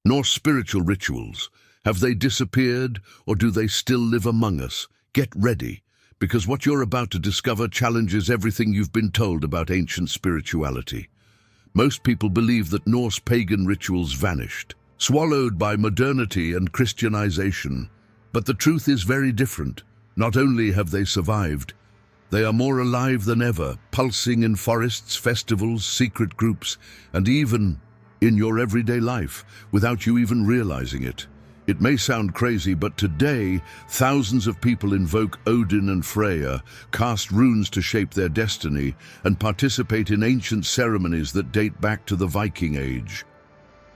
Norse spiritual rituals. Have they disappeared, or do they still live among us? Get ready, because what you're about to discover challenges everything you've been told about ancient spirituality. Most people believe that Norse pagan rituals vanished, swallowed by modernity and Christianization. But the truth is very different. Not only have they survived, they are more alive than ever, pulsing in forests, festivals, secret groups, and even in your everyday life, without you even realizing it. It may sound crazy, but today, thousands of people invoke Odin and Freyja, cast runes to shape their destiny, and participate in ancient ceremonies that date back to the Viking Age.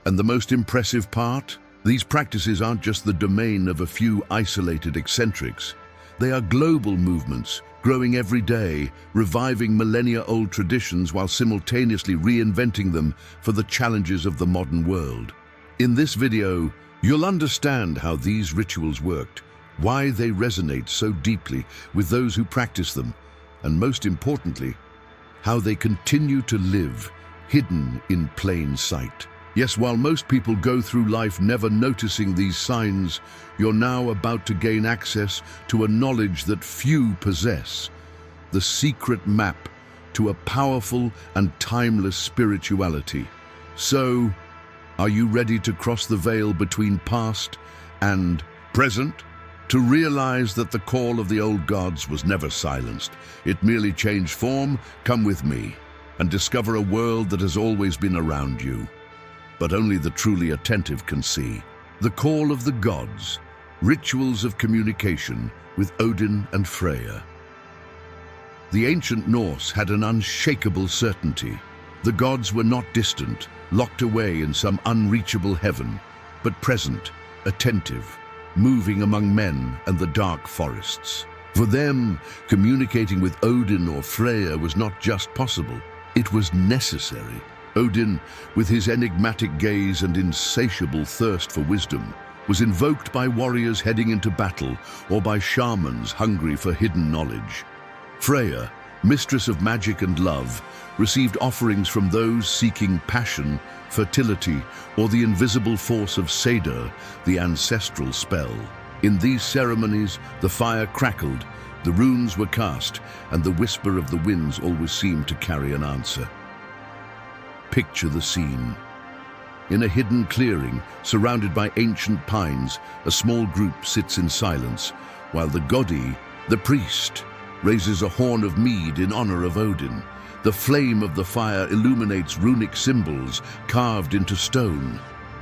And the most impressive part? These practices aren't just the domain of a few isolated eccentrics. They are global movements, growing every day, reviving millennia-old traditions while simultaneously reinventing them for the challenges of the modern world. In this video, you'll understand how these rituals worked, why they resonate so deeply with those who practice them, and most importantly, how they continue to live, hidden in plain sight. Yes, while most people go through life never noticing these signs, you're now about to gain access to a knowledge that few possess, the secret map to a powerful and timeless spirituality. So, are you ready to cross the veil between past and present? To realize that the call of the old gods was never silenced. It merely changed form. Come with me and discover a world that has always been around you, but only the truly attentive can see. The call of the gods, rituals of communication with Odin and Freyja. The ancient Norse had an unshakable certainty. The gods were not distant, locked away in some unreachable heaven, but present, attentive, moving among men and the dark forests. For them, communicating with Odin or Freyja was not just possible, it was necessary. Odin, with his enigmatic gaze and insatiable thirst for wisdom, was invoked by warriors heading into battle or by shamans hungry for hidden knowledge. Freyja, mistress of magic and love, received offerings from those seeking passion, fertility, or the invisible force of Seder, the ancestral spell. In these ceremonies, the fire crackled, the runes were cast, and the whisper of the winds always seemed to carry an answer. Picture the scene. In a hidden clearing, surrounded by ancient pines, a small group sits in silence, while the Godi, the priest, raises a horn of mead in honor of Odin. The flame of the fire illuminates runic symbols carved into stone,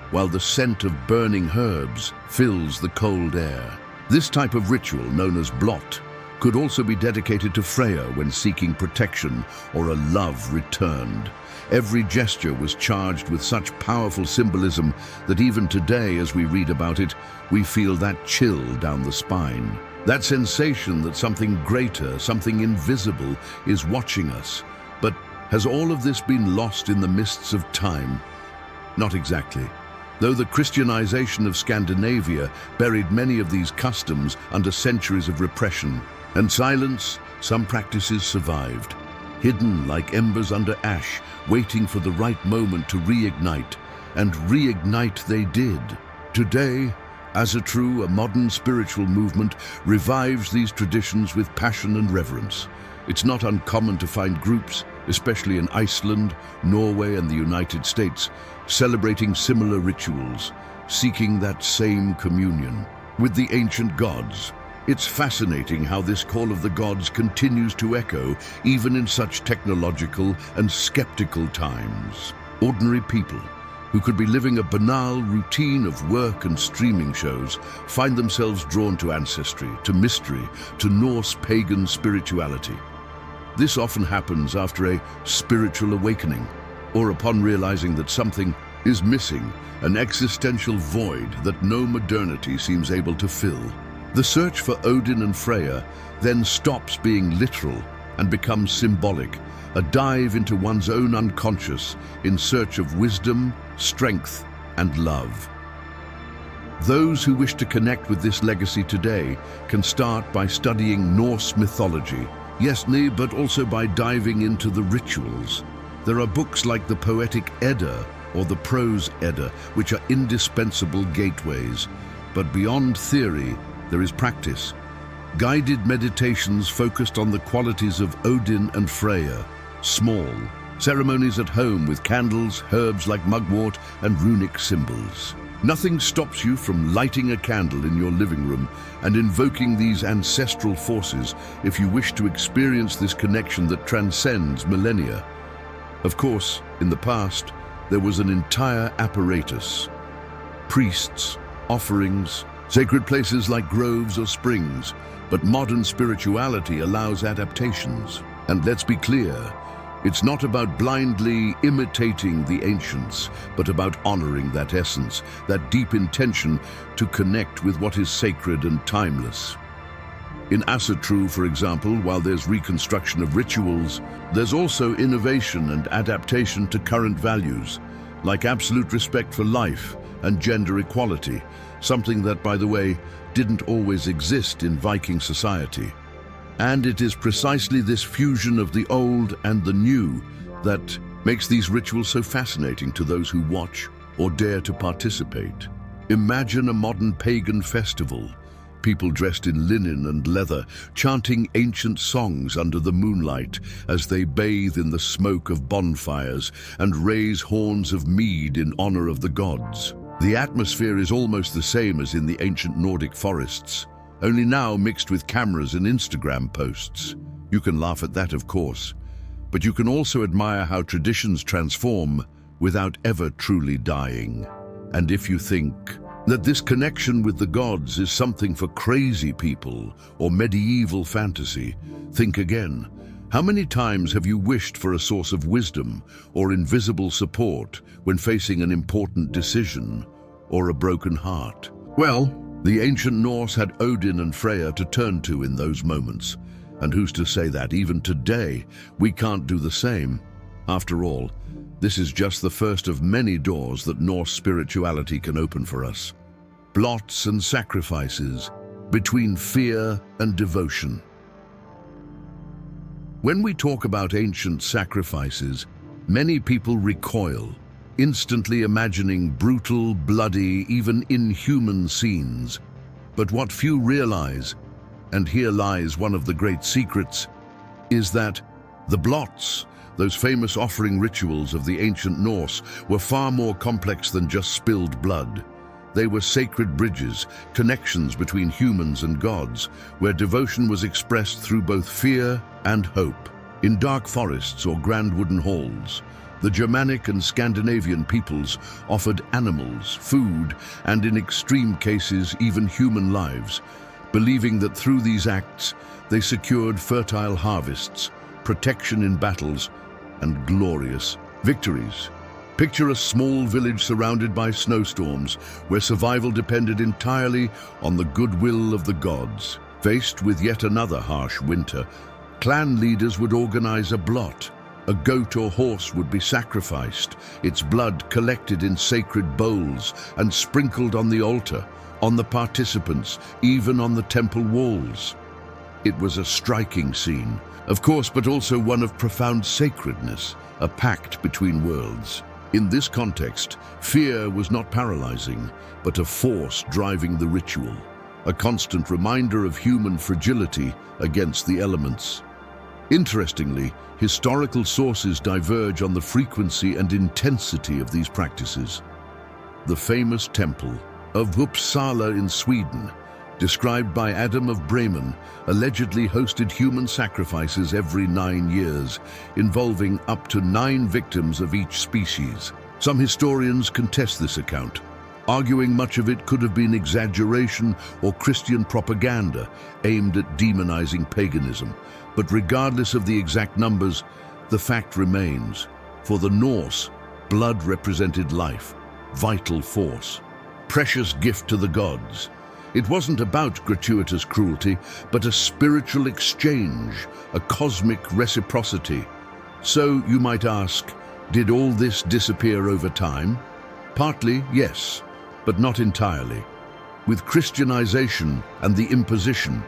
while the scent of burning herbs fills the cold air. This type of ritual, known as blóts, could also be dedicated to Freyja when seeking protection or a love returned. Every gesture was charged with such powerful symbolism that even today, as we read about it, we feel that chill down the spine. That sensation that something greater, something invisible, is watching us. But has all of this been lost in the mists of time? Not exactly. Though the Christianization of Scandinavia buried many of these customs under centuries of repression and silence, some practices survived, hidden like embers under ash, waiting for the right moment to reignite, and reignite they did. Today, Ásatrú, a modern spiritual movement, revives these traditions with passion and reverence. It's not uncommon to find groups, especially in Iceland, Norway, and the United States, celebrating similar rituals, seeking that same communion with the ancient gods. It's fascinating how this call of the gods continues to echo even in such technological and skeptical times. Ordinary people who could be living a banal routine of work and streaming shows find themselves drawn to ancestry, to mystery, to Norse pagan spirituality. This often happens after a spiritual awakening or upon realizing that something is missing, an existential void that no modernity seems able to fill. The search for Odin and Freyja then stops being literal and becomes symbolic, a dive into one's own unconscious in search of wisdom, strength, and love. Those who wish to connect with this legacy today can start by studying Norse mythology, yes, but also by diving into the rituals. There are books like the poetic Edda or the prose Edda, which are indispensable gateways. But beyond theory, there is practice. Guided meditations focused on the qualities of Odin and Freyja, small, ceremonies at home with candles, herbs like mugwort, and runic symbols. Nothing stops you from lighting a candle in your living room and invoking these ancestral forces if you wish to experience this connection that transcends millennia. Of course, in the past, there was an entire apparatus. Priests, offerings, sacred places like groves or springs, but modern spirituality allows adaptations. And let's be clear, it's not about blindly imitating the ancients, but about honoring that essence, that deep intention to connect with what is sacred and timeless. In Ásatrú, for example, while there's reconstruction of rituals, there's also innovation and adaptation to current values, like absolute respect for life and gender equality, something that, by the way, didn't always exist in Viking society. And it is precisely this fusion of the old and the new that makes these rituals so fascinating to those who watch or dare to participate. Imagine a modern pagan festival, people dressed in linen and leather, chanting ancient songs under the moonlight as they bathe in the smoke of bonfires and raise horns of mead in honor of the gods. The atmosphere is almost the same as in the ancient Nordic forests, only now mixed with cameras and Instagram posts. You can laugh at that, of course, but you can also admire how traditions transform without ever truly dying. And if you think that this connection with the gods is something for crazy people or medieval fantasy, think again. How many times have you wished for a source of wisdom or invisible support when facing an important decision or a broken heart? Well, the ancient Norse had Odin and Freyja to turn to in those moments. And who's to say that even today we can't do the same? After all, this is just the first of many doors that Norse spirituality can open for us. Blóts and sacrifices, between fear and devotion. When we talk about ancient sacrifices, many people recoil, instantly imagining brutal, bloody, even inhuman scenes. But what few realize, and here lies one of the great secrets, is that the blóts, those famous offering rituals of the ancient Norse, were far more complex than just spilled blood. They were sacred bridges, connections between humans and gods, where devotion was expressed through both fear and hope. In dark forests or grand wooden halls, the Germanic and Scandinavian peoples offered animals, food, and in extreme cases, even human lives, believing that through these acts, they secured fertile harvests, protection in battles, and glorious victories. Picture a small village surrounded by snowstorms, where survival depended entirely on the goodwill of the gods. Faced with yet another harsh winter, clan leaders would organize a blót. A goat or horse would be sacrificed, its blood collected in sacred bowls and sprinkled on the altar, on the participants, even on the temple walls. It was a striking scene, of course, but also one of profound sacredness, a pact between worlds. In this context, fear was not paralyzing, but a force driving the ritual, a constant reminder of human fragility against the elements. Interestingly, historical sources diverge on the frequency and intensity of these practices. The famous temple of Uppsala in Sweden, described by Adam of Bremen, allegedly hosted human sacrifices every 9 years, involving up to 9 victims of each species. Some historians contest this account, arguing much of it could have been exaggeration or Christian propaganda aimed at demonizing paganism. But regardless of the exact numbers, the fact remains. For the Norse, blood represented life, vital force, precious gift to the gods. It wasn't about gratuitous cruelty, but a spiritual exchange, a cosmic reciprocity. So, you might ask, did all this disappear over time? Partly, yes, but not entirely. With Christianization and the imposition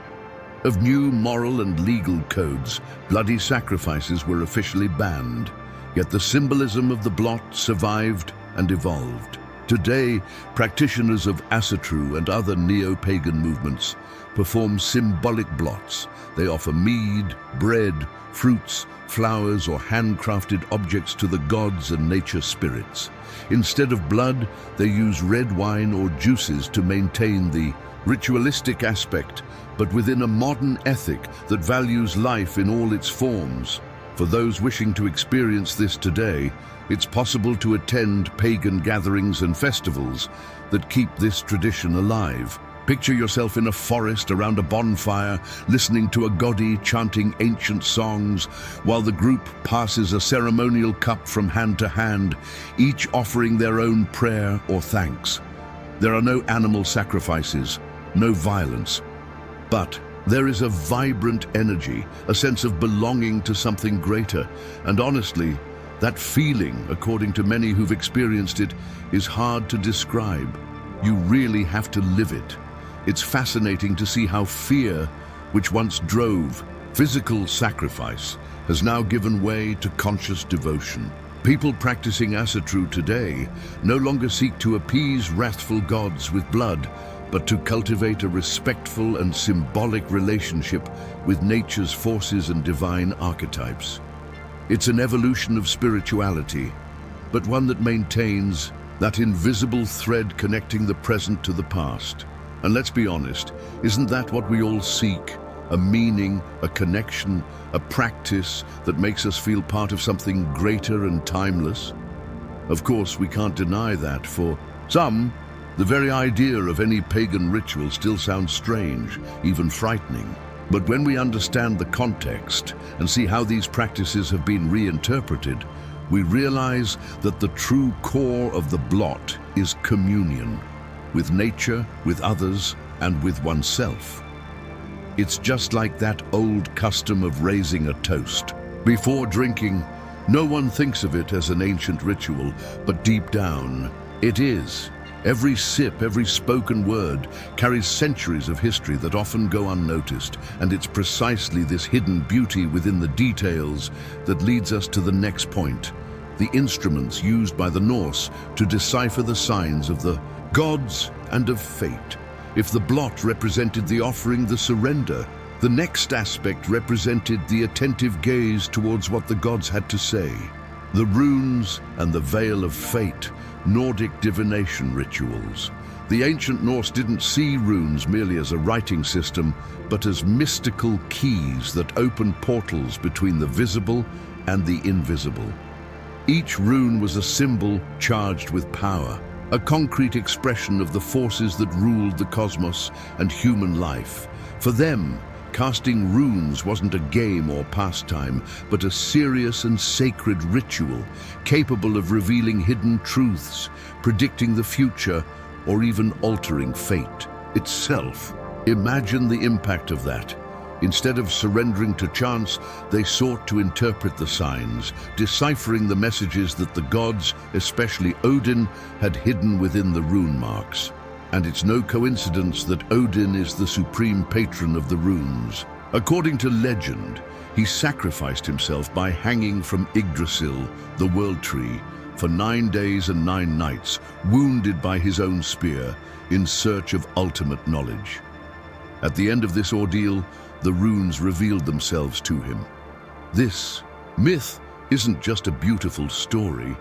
of new moral and legal codes, bloody sacrifices were officially banned. Yet the symbolism of the blót survived, and evolved. Today, practitioners of Ásatrú and other neo-pagan movements perform symbolic blóts. They offer mead, bread, fruits, flowers, or handcrafted objects to the gods and nature spirits. Instead of blood, they use red wine or juices to maintain the ritualistic aspect, but within a modern ethic that values life in all its forms. For those wishing to experience this today, it's possible to attend pagan gatherings and festivals that keep this tradition alive. Picture yourself in a forest around a bonfire, listening to a goddy chanting ancient songs, while the group passes a ceremonial cup from hand to hand, each offering their own prayer or thanks. There are no animal sacrifices, no violence, but there is a vibrant energy, a sense of belonging to something greater, and honestly, that feeling, according to many who've experienced it, is hard to describe. You really have to live it. It's fascinating to see how fear, which once drove physical sacrifice, has now given way to conscious devotion. People practicing Ásatrú today no longer seek to appease wrathful gods with blood, but to cultivate a respectful and symbolic relationship with nature's forces and divine archetypes. It's an evolution of spirituality, but one that maintains that invisible thread connecting the present to the past. And let's be honest, isn't that what we all seek? A meaning, a connection, a practice that makes us feel part of something greater and timeless? Of course, we can't deny that for some, the very idea of any pagan ritual still sounds strange, even frightening. But when we understand the context and see how these practices have been reinterpreted, we realize that the true core of the blot is communion with nature, with others, and with oneself. It's just like that old custom of raising a toast. Before drinking, no one thinks of it as an ancient ritual, but deep down, it is. Every sip, every spoken word carries centuries of history that often go unnoticed, and it's precisely this hidden beauty within the details that leads us to the next point: the instruments used by the Norse to decipher the signs of the gods and of fate. If the blot represented the offering, the surrender, the next aspect represented the attentive gaze towards what the gods had to say. The runes and the veil of fate, Nordic divination rituals. The ancient Norse didn't see runes merely as a writing system, but as mystical keys that open portals between the visible and the invisible. Each rune was a symbol charged with power, a concrete expression of the forces that ruled the cosmos and human life. For them, casting runes wasn't a game or pastime, but a serious and sacred ritual, capable of revealing hidden truths, predicting the future, or even altering fate itself. Imagine the impact of that. Instead of surrendering to chance, they sought to interpret the signs, deciphering the messages that the gods, especially Odin, had hidden within the rune marks. And it's no coincidence that Odin is the supreme patron of the runes. According to legend, he sacrificed himself by hanging from Yggdrasil, the world tree, for 9 days and 9 nights, wounded by his own spear, in search of ultimate knowledge. At the end of this ordeal, the runes revealed themselves to him. This myth isn't just a beautiful story,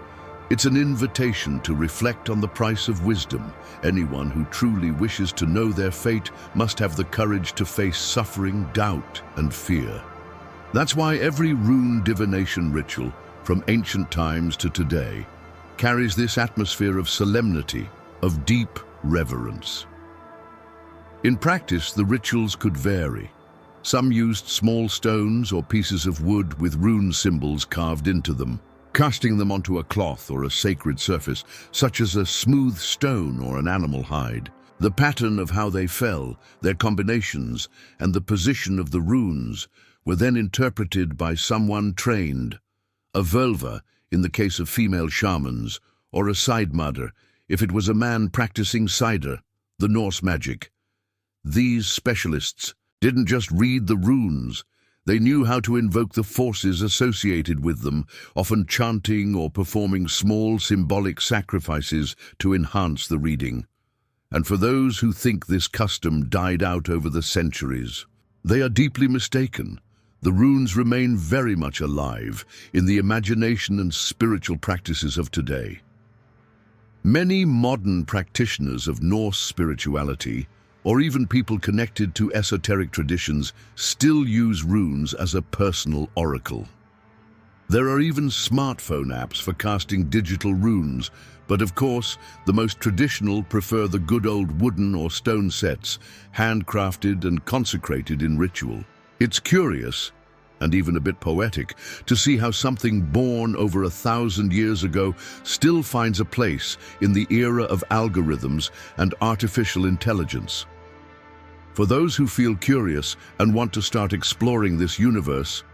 it's an invitation to reflect on the price of wisdom. Anyone who truly wishes to know their fate must have the courage to face suffering, doubt, and fear. That's why every rune divination ritual, from ancient times to today, carries this atmosphere of solemnity, of deep reverence. In practice, the rituals could vary. Some used small stones or pieces of wood with rune symbols carved into them, casting them onto a cloth or a sacred surface, such as a smooth stone or an animal hide. The pattern of how they fell, their combinations, and the position of the runes were then interpreted by someone trained, a völva in the case of female shamans, or a sidemadr if it was a man practicing cider, the Norse magic. These specialists didn't just read the runes, They knew how to invoke the forces associated with them, often chanting or performing small symbolic sacrifices to enhance the reading. And for those who think this custom died out over the centuries, they are deeply mistaken. The runes remain very much alive in the imagination and spiritual practices of today. Many modern practitioners of Norse spirituality, or even people connected to esoteric traditions, still use runes as a personal oracle. There are even smartphone apps for casting digital runes, but of course, the most traditional prefer the good old wooden or stone sets, handcrafted and consecrated in ritual. It's curious, and even a bit poetic, to see how something born over 1,000 years ago still finds a place in the era of algorithms and artificial intelligence. For those who feel curious and want to start exploring this universe,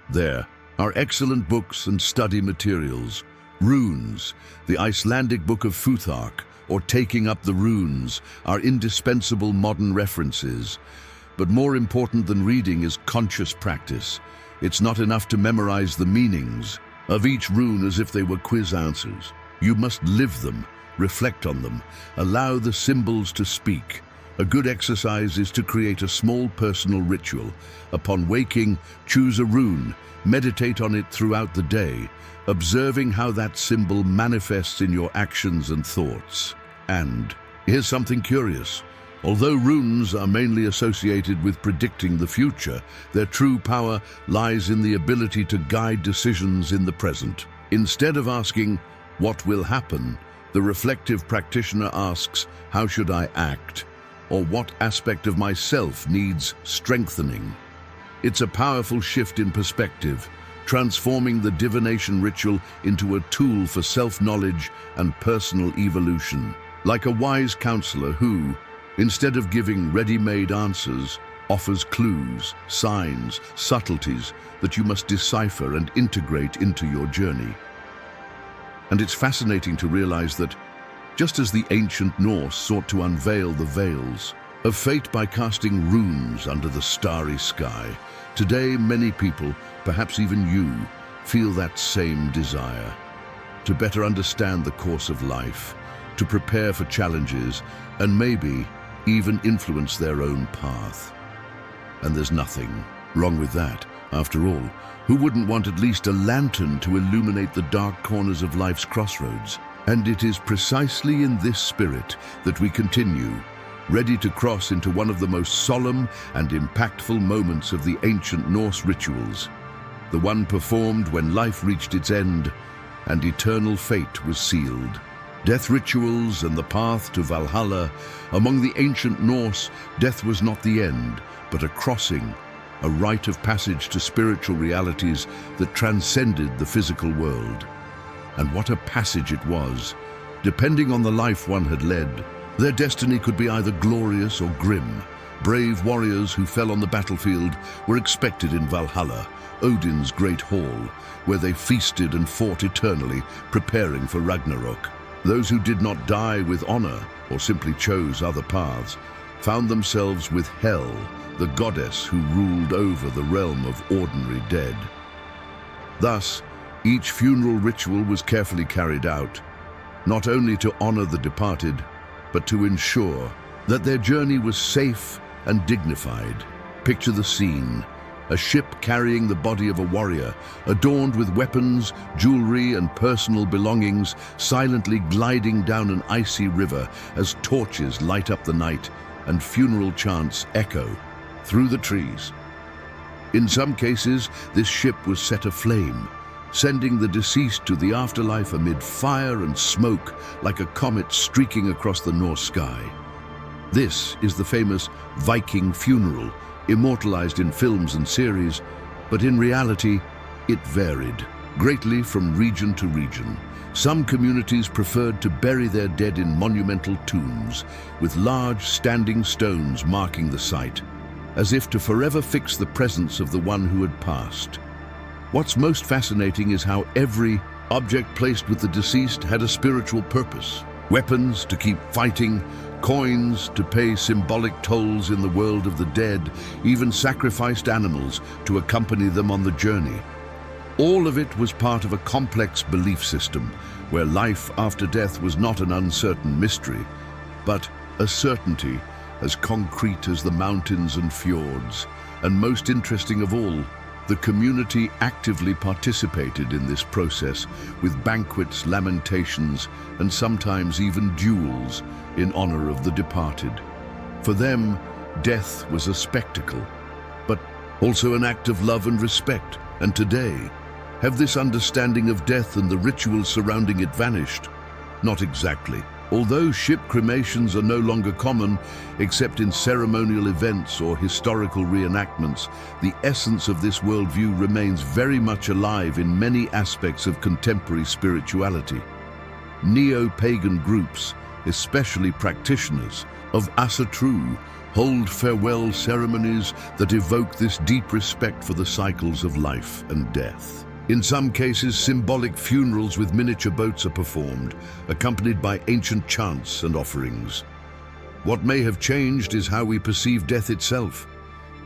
there are excellent books and study materials. Runes, the Icelandic Book of Futhark, or Taking Up the Runes, are indispensable modern references. But more important than reading is conscious practice. It's not enough to memorize the meanings of each rune as if they were quiz answers. You must live them, reflect on them, allow the symbols to speak. A good exercise is to create a small personal ritual. Upon waking, choose a rune, meditate on it throughout the day, observing how that symbol manifests in your actions and thoughts. And here's something curious. Although runes are mainly associated with predicting the future, their true power lies in the ability to guide decisions in the present. Instead of asking, "What will happen?" the reflective practitioner asks, "How should I act?" or "What aspect of myself needs strengthening?" It's a powerful shift in perspective, transforming the divination ritual into a tool for self-knowledge and personal evolution. Like a wise counselor who, instead of giving ready-made answers, offers clues, signs, subtleties that you must decipher and integrate into your journey. And it's fascinating to realize that, just as the ancient Norse sought to unveil the veils of fate by casting runes under the starry sky, today many people, perhaps even you, feel that same desire. To better understand the course of life, to prepare for challenges, and maybe even influence their own path. And there's nothing wrong with that. After all, who wouldn't want at least a lantern to illuminate the dark corners of life's crossroads? And it is precisely in this spirit that we continue, ready to cross into one of the most solemn and impactful moments of the ancient Norse rituals, the one performed when life reached its end and eternal fate was sealed. Death rituals and the path to Valhalla. Among the ancient Norse, death was not the end, but a crossing, a rite of passage to spiritual realities that transcended the physical world. And what a passage it was! Depending on the life one had led, their destiny could be either glorious or grim. Brave warriors who fell on the battlefield were expected in Valhalla, Odin's great hall, where they feasted and fought eternally, preparing for Ragnarok. Those who did not die with honor, or simply chose other paths, found themselves with Hel, the goddess who ruled over the realm of ordinary dead. Thus, each funeral ritual was carefully carried out, not only to honor the departed, but to ensure that their journey was safe and dignified. Picture the scene: a ship carrying the body of a warrior, adorned with weapons, jewelry, and personal belongings, silently gliding down an icy river as torches light up the night and funeral chants echo through the trees. In some cases, this ship was set aflame, sending the deceased to the afterlife amid fire and smoke like a comet streaking across the North sky. This is the famous Viking funeral, immortalized in films and series, but in reality, it varied greatly from region to region. Some communities preferred to bury their dead in monumental tombs, with large standing stones marking the site, as if to forever fix the presence of the one who had passed. What's most fascinating is how every object placed with the deceased had a spiritual purpose. Weapons to keep fighting, Coins to pay symbolic tolls in the world of the dead, even sacrificed animals to accompany them on the journey. All of it was part of a complex belief system where life after death was not an uncertain mystery, but a certainty as concrete as the mountains and fjords. And most interesting of all, the community actively participated in this process with banquets, lamentations, and sometimes even duels in honor of the departed. For them, death was a spectacle, but also an act of love and respect. And today, have this understanding of death and the rituals surrounding it vanished? Not exactly. Although ship cremations are no longer common, except in ceremonial events or historical reenactments, the essence of this worldview remains very much alive in many aspects of contemporary spirituality. Neo-pagan groups, especially practitioners of Ásatrú, hold farewell ceremonies that evoke this deep respect for the cycles of life and death. In some cases, symbolic funerals with miniature boats are performed, accompanied by ancient chants and offerings. What may have changed is how we perceive death itself.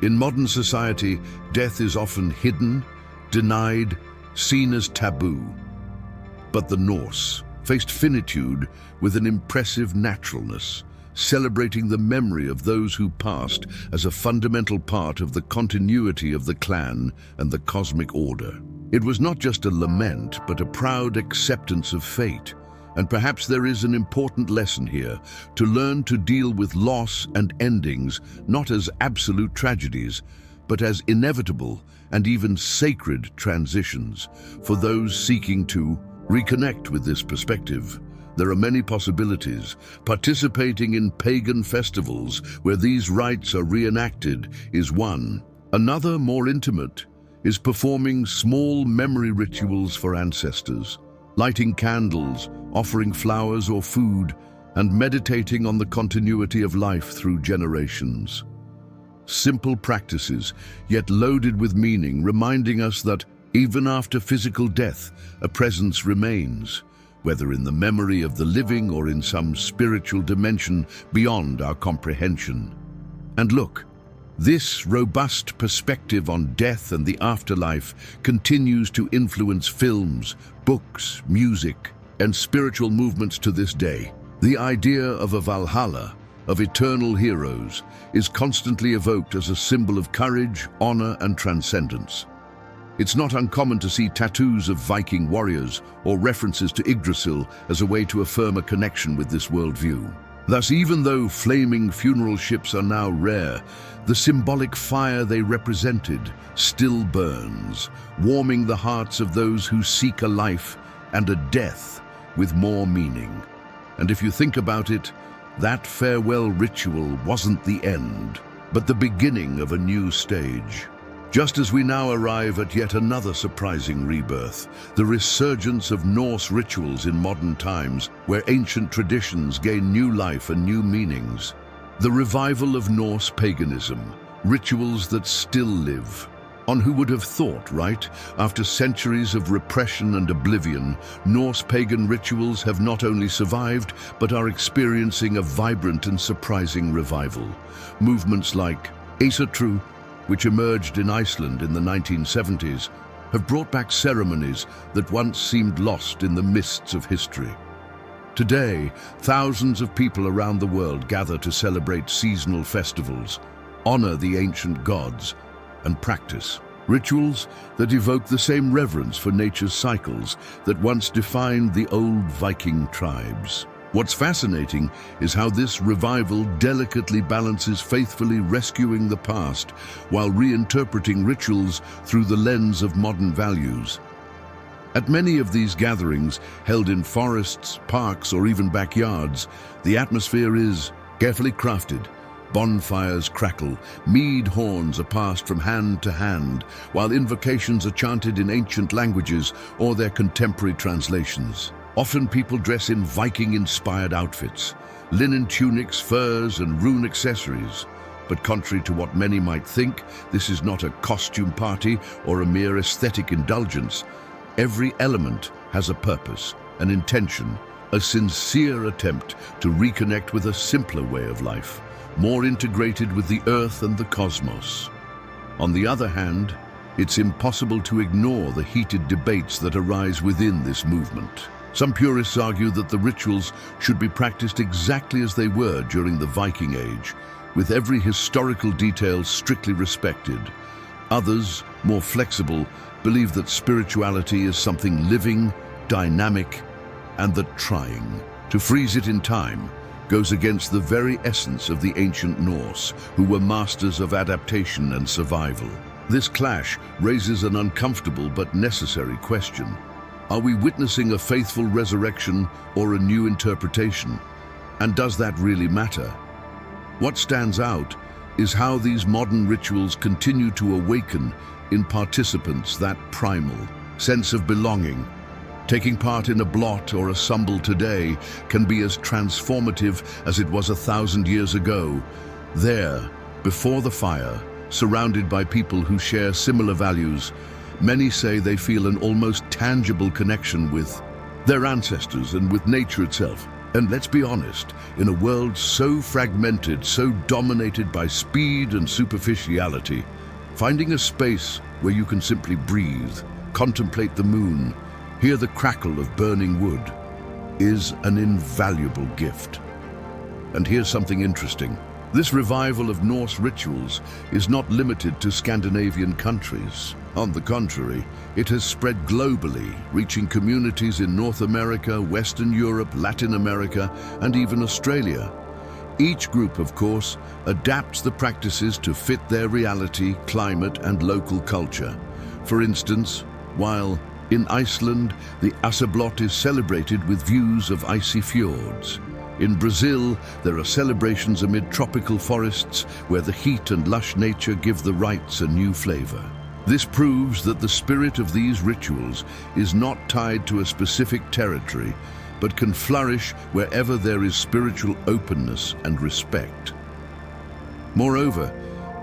In modern society, death is often hidden, denied, seen as taboo. But the Norse faced finitude with an impressive naturalness, celebrating the memory of those who passed as a fundamental part of the continuity of the clan and the cosmic order. It was not just a lament, but a proud acceptance of fate. And perhaps there is an important lesson here, to learn to deal with loss and endings, not as absolute tragedies, but as inevitable and even sacred transitions. For those seeking to reconnect with this perspective, there are many possibilities. Participating in pagan festivals where these rites are reenacted is one. Another, more intimate, is performing small memory rituals for ancestors, lighting candles, offering flowers or food, and meditating on the continuity of life through generations. Simple practices, yet loaded with meaning, reminding us that even after physical death, a presence remains, whether in the memory of the living or in some spiritual dimension beyond our comprehension. And look, this robust perspective on death and the afterlife continues to influence films, books, music, and spiritual movements to this day. The idea of a Valhalla, of eternal heroes, is constantly evoked as a symbol of courage, honor, and transcendence. It's not uncommon to see tattoos of Viking warriors or references to Yggdrasil as a way to affirm a connection with this worldview. Thus, even though flaming funeral ships are now rare, the symbolic fire they represented still burns, warming the hearts of those who seek a life and a death with more meaning. And if you think about it, that farewell ritual wasn't the end, but the beginning of a new stage. Just as we now arrive at yet another surprising rebirth, the resurgence of Norse rituals in modern times, where ancient traditions gain new life and new meanings. The revival of Norse paganism, rituals that still live. On who would have thought, right? After centuries of repression and oblivion, Norse pagan rituals have not only survived, but are experiencing a vibrant and surprising revival. Movements like Ásatrú, which emerged in Iceland in the 1970s, have brought back ceremonies that once seemed lost in the mists of history. Today, thousands of people around the world gather to celebrate seasonal festivals, honor the ancient gods, and practice rituals that evoke the same reverence for nature's cycles that once defined the old Viking tribes. What's fascinating is how this revival delicately balances faithfully rescuing the past while reinterpreting rituals through the lens of modern values. At many of these gatherings, held in forests, parks, or even backyards, the atmosphere is carefully crafted. Bonfires crackle, mead horns are passed from hand to hand, while invocations are chanted in ancient languages or their contemporary translations. Often people dress in Viking-inspired outfits, linen tunics, furs, and rune accessories. But contrary to what many might think, this is not a costume party or a mere aesthetic indulgence. Every element has a purpose, an intention, a sincere attempt to reconnect with a simpler way of life, more integrated with the earth and the cosmos. On the other hand, it's impossible to ignore the heated debates that arise within this movement. Some purists argue that the rituals should be practiced exactly as they were during the Viking Age, with every historical detail strictly respected. Others, more flexible, believe that spirituality is something living, dynamic, and that trying to freeze it in time goes against the very essence of the ancient Norse, who were masters of adaptation and survival. This clash raises an uncomfortable but necessary question. Are we witnessing a faithful resurrection or a new interpretation? And does that really matter? What stands out is how these modern rituals continue to awaken in participants that primal sense of belonging. Taking part in a blot or a stumble today can be as transformative as it was 1,000 years ago. There, before the fire, surrounded by people who share similar values, many say they feel an almost tangible connection with their ancestors and with nature itself. And let's be honest, in a world so fragmented, so dominated by speed and superficiality, finding a space where you can simply breathe, contemplate the moon, hear the crackle of burning wood, is an invaluable gift. And here's something interesting. This revival of Norse rituals is not limited to Scandinavian countries. On the contrary, it has spread globally, reaching communities in North America, Western Europe, Latin America, and even Australia. Each group, of course, adapts the practices to fit their reality, climate, and local culture. For instance, while in Iceland, the Ásatrú is celebrated with views of icy fjords. In Brazil, there are celebrations amid tropical forests where the heat and lush nature give the rites a new flavor. This proves that the spirit of these rituals is not tied to a specific territory, but can flourish wherever there is spiritual openness and respect. Moreover,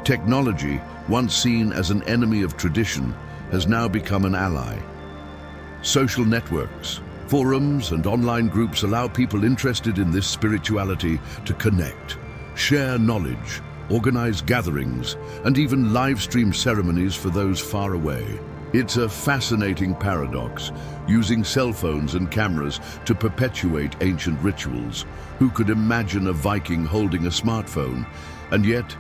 technology, once seen as an enemy of tradition, has now become an ally. Social networks, forums, and online groups allow people interested in this spirituality to connect, share knowledge, organize gatherings, and even live stream ceremonies for those far away. It's a fascinating paradox, using cell phones and cameras to perpetuate ancient rituals. Who could imagine a Viking holding a smartphone? And yet,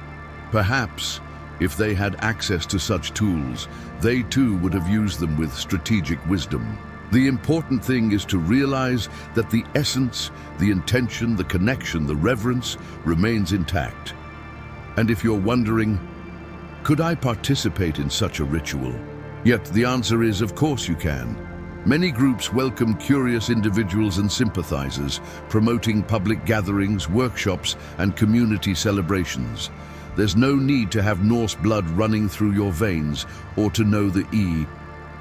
perhaps, if they had access to such tools, they too would have used them with strategic wisdom. The important thing is to realize that the essence, the intention, the connection, the reverence remains intact. And if you're wondering, could I participate in such a ritual? Yet the answer is, of course you can. Many groups welcome curious individuals and sympathizers, promoting public gatherings, workshops, and community celebrations. There's no need to have Norse blood running through your veins or to know the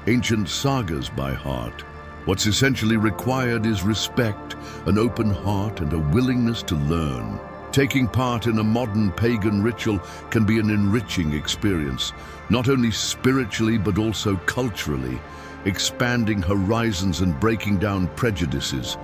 ancient sagas by heart. What's essentially required is respect, an open heart, and a willingness to learn. Taking part in a modern pagan ritual can be an enriching experience, not only spiritually but also culturally, expanding horizons and breaking down prejudices.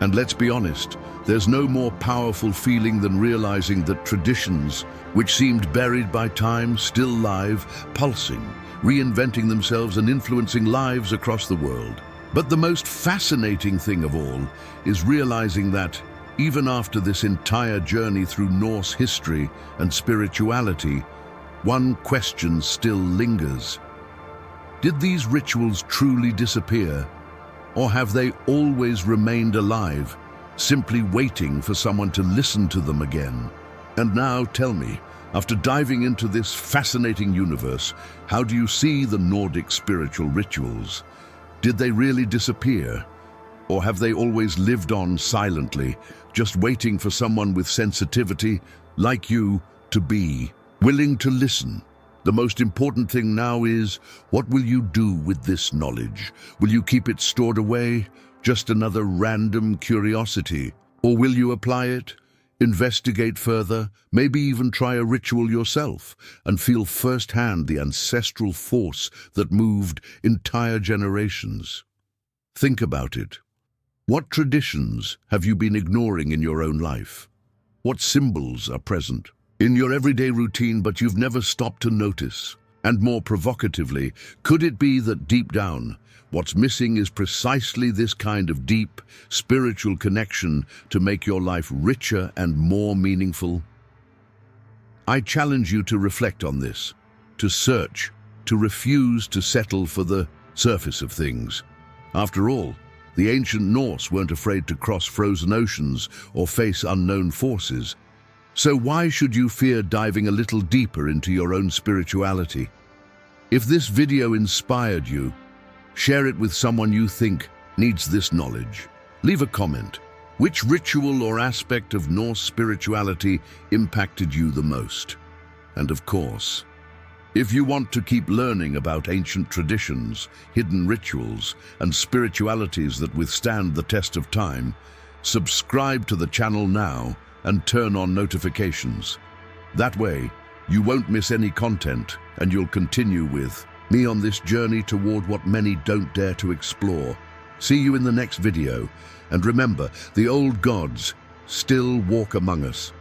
And let's be honest, there's no more powerful feeling than realizing that traditions, which seemed buried by time, still live, pulsing, reinventing themselves and influencing lives across the world. But the most fascinating thing of all is realizing that, even after this entire journey through Norse history and spirituality, one question still lingers. Did these rituals truly disappear, or have they always remained alive, simply waiting for someone to listen to them again? And now tell me, after diving into this fascinating universe, how do you see the Nordic spiritual rituals? Did they really disappear? Or have they always lived on silently, just waiting for someone with sensitivity, like you, to be willing to listen? The most important thing now is, what will you do with this knowledge? Will you keep it stored away, just another random curiosity? Or will you apply it, investigate further, maybe even try a ritual yourself, and feel firsthand the ancestral force that moved entire generations? Think about it. What traditions have you been ignoring in your own life? What symbols are present in your everyday routine but you've never stopped to notice? And more provocatively, could it be that deep down, what's missing is precisely this kind of deep, spiritual connection to make your life richer and more meaningful? I challenge you to reflect on this, to search, to refuse to settle for the surface of things. After all, the ancient Norse weren't afraid to cross frozen oceans or face unknown forces. So why should you fear diving a little deeper into your own spirituality? If this video inspired you, share it with someone you think needs this knowledge. Leave a comment. Which ritual or aspect of Norse spirituality impacted you the most? And of course, if you want to keep learning about ancient traditions, hidden rituals, and spiritualities that withstand the test of time, subscribe to the channel now and turn on notifications. That way, you won't miss any content and you'll continue with me on this journey toward what many don't dare to explore. See you in the next video, and remember, the old gods still walk among us.